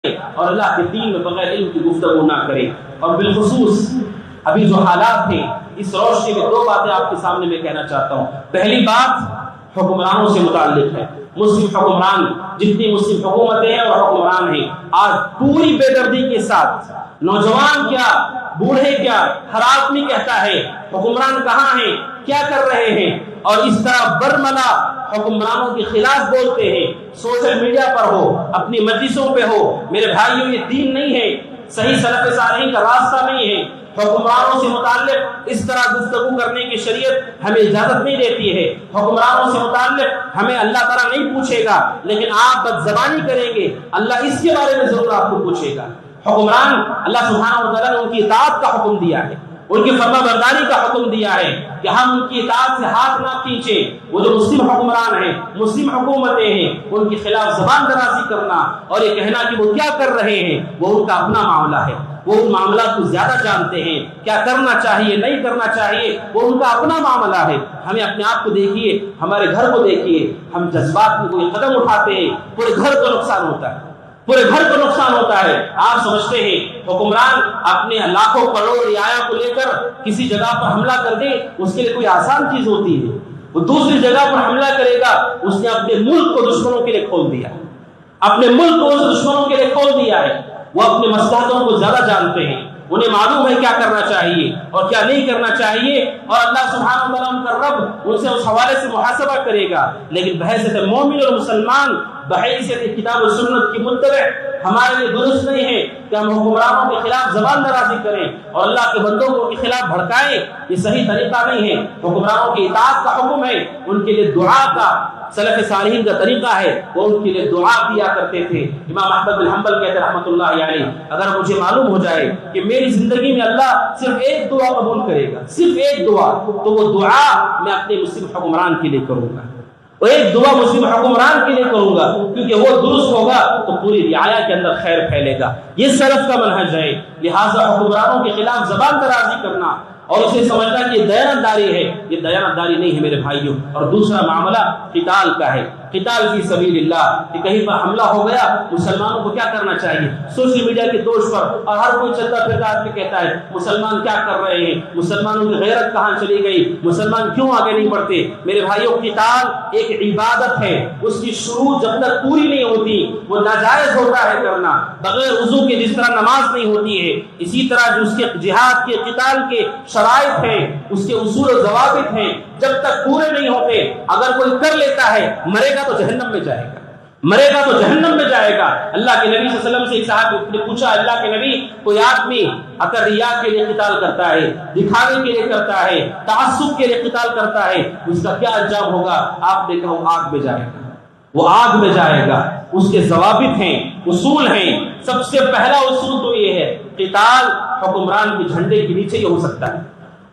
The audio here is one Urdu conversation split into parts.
اور اللہ کے دین میں بغیر علم کی گفتگو نہ کریں۔ اور بالخصوص ابھی جو حالات ہیں اس روشنی میں دو باتیں آپ کے سامنے میں کہنا چاہتا ہوں۔ پہلی بات حکمرانوں سے متعلق ہے۔ مسلم حکمران، جتنی مسلم حکومتیں ہیں اور حکمران ہیں، آج پوری بے دردی کے ساتھ نوجوان کیا بوڑھے کیا ہر آدمی کہتا ہے حکمران کہاں ہیں، کیا کر رہے ہیں، اور اس طرح برملا حکمرانوں کے خلاف بولتے ہیں۔ سوشل میڈیا پر ہو، اپنی مجلسوں پہ ہو۔ میرے بھائیوں، یہ دین نہیں ہے، صحیح سلف صالحین کا راستہ نہیں ہے۔ حکمرانوں سے متعلق اس طرح گفتگو کرنے کی شریعت ہمیں اجازت نہیں دیتی ہے۔ حکمرانوں سے متعلق ہمیں اللہ تعالیٰ نہیں پوچھے گا، لیکن آپ بد زبانی کریں گے اللہ اس کے بارے میں ضرور آپ کو پوچھے گا۔ حکمران اللہ سبحانہ و تعالیٰ نے ان کی اطاعت کا حکم دیا ہے، ان کی فرما برداری کا حکم دیا ہے کہ ہم ان کی اطاعت سے ہاتھ نہ کھینچیں۔ وہ جو مسلم حکمران ہیں، مسلم حکومتیں ہیں، ان کے خلاف زبان درازی کرنا اور یہ کہنا کہ وہ کیا کر رہے ہیں وہ ان کا اپنا معاملہ ہے۔ وہ ان معاملات کو زیادہ جانتے ہیں، کیا کرنا چاہیے نہیں کرنا چاہیے وہ ان کا اپنا معاملہ ہے۔ ہمیں اپنے آپ کو دیکھیے، ہمارے گھر کو دیکھیے، ہم جذبات میں کوئی قدم اٹھاتے ہیں پورے گھر کو نقصان ہوتا ہے، پورے گھر کو نقصان ہوتا ہے۔ آپ سمجھتے ہیں حکمران اپنے لاکھوں کروڑ رعایا کو لے کر کسی جگہ پر حملہ کر دے اس کے لیے کوئی آسان چیز ہوتی ہے؟ وہ دوسری جگہ پر حملہ کرے گا، اس نے اپنے ملک کو دشمنوں کے لیے کھول دیا، اپنے ملک کو اس دشمنوں کے لیے کھول دیا ہے۔ وہ اپنے مصلحتوں کو زیادہ جانتے ہیں، انہیں معلوم ہے کیا کرنا چاہیے اور کیا نہیں کرنا چاہیے، اور اللہ سبحانہ و تعالیٰ ان کا رب ان سے اس حوالے سے محاسبہ کرے گا۔ لیکن بحیثیت مومن اور مسلمان، بحیثیت کتاب و سنت کی متبع، ہمارے لیے درست نہیں ہے کہ ہم حکمرانوں کے خلاف زبان درازی کریں اور اللہ کے بندوں کو کے خلاف بھڑکائیں۔ یہ صحیح طریقہ نہیں ہے۔ حکمرانوں کی اطاعت کا حکم ہے، ان کے لیے دعا کا سلف صالحین کا طریقہ ہے، وہ ان کے لیے دعا کیا کرتے تھے۔ امام احمد بن حنبل کہتے ہیں رحمۃ اللہ علیہ، اگر مجھے معلوم ہو جائے کہ میری زندگی میں اللہ صرف ایک دعا قبول کرے گا، صرف ایک دعا، تو وہ دعا میں اپنے مسلم حکمران کے لیے کروں گا، اور ایک دعا مسلم حکمران کے لیے کروں گا، کیونکہ وہ درست ہوگا تو پوری رعایا کے اندر خیر پھیلے گا۔ یہ سلف کا منہج ہے۔ لہٰذا حکمرانوں کے خلاف زبان درازی کرنا اور اسے سمجھنا کہ یہ دیانتداری ہے، یہ دیانتداری نہیں ہے میرے بھائیوں۔ اور دوسرا معاملہ قتال کا ہے، قتال فی سبیل اللہ، کہ کہیں پر حملہ ہو گیا، مسلمانوں کو کیا کرنا چاہیے؟ سوشل میڈیا کے دوش پر اور ہر کوئی چلتا پھرتا آدمی کہتا ہے مسلمان کیا کر رہے ہیں، مسلمانوں کی غیرت کہاں چلی گئی، مسلمان کیوں آگے نہیں بڑھتے؟ میرے بھائیوں، قتال ایک عبادت ہے، اس کی شروع جب تک پوری نہیں ہوتی وہ ناجائز ہوتا ہے کرنا۔ بغیر وضو کے جس طرح نماز نہیں ہوتی ہے، اسی طرح جو اس کے جہاد کے قتال کے شرائط ہیں، اس کے اصول و ضوابط ہیں، جب تک پورے نہیں ہوتے اگر کوئی کر لیتا ہے مرے گا تو جہنم میں جائے گا، مرے گا تو جہنم میں جائے گا۔ اللہ کے نبی صلی اللہ علیہ وسلم سے ایک صحابی نے پوچھا، اللہ کے نبی، کوئی آدمی اگر ریا کے لیے قتال کرتا ہے، دکھانے کے لیے کرتا ہے، تعصب کے لیے قتال کرتا ہے، اس کا کیا انجام ہوگا؟ آپ نے کہا وہ آگ میں جائے گا، وہ آگ میں جائے گا۔ اس کے ضوابط ہیں، اصول ہیں۔ سب سے پہلا اصول تو یہ ہے، قتال حکمران کے جھنڈے کے نیچے ہی ہو سکتا ہے،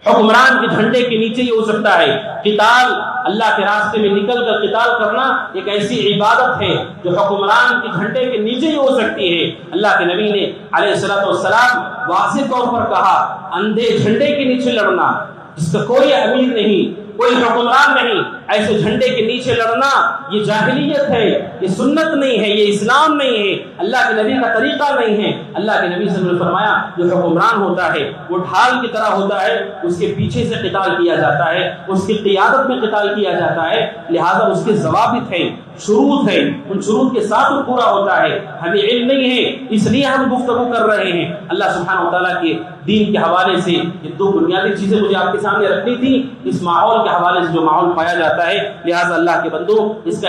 حکمران کے جھنڈے کے نیچے ہی ہو سکتا ہے۔ قتال اللہ کے راستے میں نکل کر قتال کرنا ایک ایسی عبادت ہے جو حکمران کے جھنڈے کے نیچے ہی ہو سکتی ہے۔ اللہ کے نبی نے علیہ الصلوۃ والسلام واضح طور پر کہا، اندھے جھنڈے کے نیچے لڑنا، جس کا کوئی امیر نہیں، کوئی حکمران نہیں، ایسے جھنڈے کے نیچے لڑنا یہ جاہلیت ہے، یہ سنت نہیں ہے، یہ اسلام نہیں ہے، اللہ کے نبی کا طریقہ نہیں ہے۔ اللہ کے نبی صلی اللہ علیہ وسلم نے فرمایا جو حکمران ہوتا ہے وہ ڈھال کی طرح ہوتا ہے، اس کے پیچھے سے قتال کیا جاتا ہے، اس کی قیادت میں قتال کیا جاتا ہے، لہذا اس کے ضوابط ہیں، شروط ہیں، ان شروط کے ساتھ وہ پورا ہوتا ہے۔ ہمیں علم نہیں ہے اس لیے ہم گفتگو کر رہے ہیں۔ اللہ سبحانہ و تعالیٰ کے دین کے حوالے سے یہ دو بنیادی چیزیں مجھے آپ کے سامنے رکھنی تھی۔ اس ماحول کے حوالے سے جو ماحول پایا جاتا ہے، لہٰذا اللہ کے بندوں اس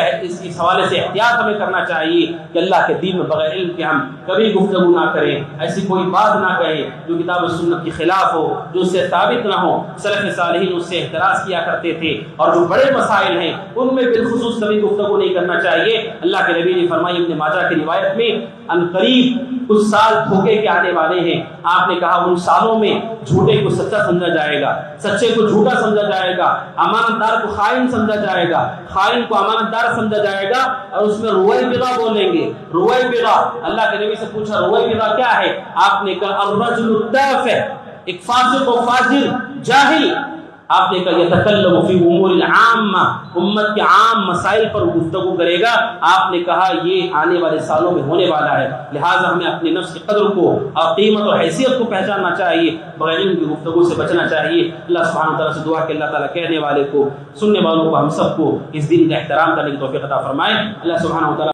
حوالے سے احتیاط ہمیں کرنا چاہیے کہ اللہ کے دین میں بغیر علم کے ہم کبھی گفتگو نہ کریں، ایسی کوئی بات نہ کہیں جو کتاب و سنت کے خلاف ہو، جو اس سے ثابت نہ ہو۔ سلف صالحین اس سے احتراز کیا کرتے تھے، اور جو بڑے مسائل ہیں ان میں بالخصوص کبھی گفتگو نہیں کرنا چاہیے۔ اللہ کے نبی نے فرمایا ابن ماجہ کی روایت میں، ان قریب کچھ سال دھوکے کے آنے والے ہیں۔ آپ نے کہا ان سالوں میں جھوٹے کو سچا سمجھا جائے گا، سچے کو جھوٹا سمجھا جائے گا، امانت دار کو خائن سمجھا جائے گا، خائن کو امانت دار سمجھا جائے گا، اور اس میں روئے بغا بولیں گے، روئے بغا۔ اللہ کے نبی سے پوچھا روئے بغا کیا ہے؟ آپ نے کہا الرجل التافہ، ایک فاسق و فاجر جاہل آپ نے کہا یتکلم فی امور العامہ، امت کے عام مسائل پر گفتگو کرے گا، آپ نے کہا یہ آنے والے سالوں میں ہونے والا ہے، لہٰذا ہمیں اپنے نفس کی قدر کو اور قیمت اور حیثیت کو پہچاننا چاہیے، بغیر علم کی گفتگو سے بچنا چاہیے۔ اللہ سبحانہ تعالیٰ سے دعا کہ اللہ تعالیٰ کہنے والے کو، سننے والوں کو، ہم سب کو اس دین کا احترام کرنے کی توفیق عطا فرمائے۔ اللہ سبحانہ تعالیٰ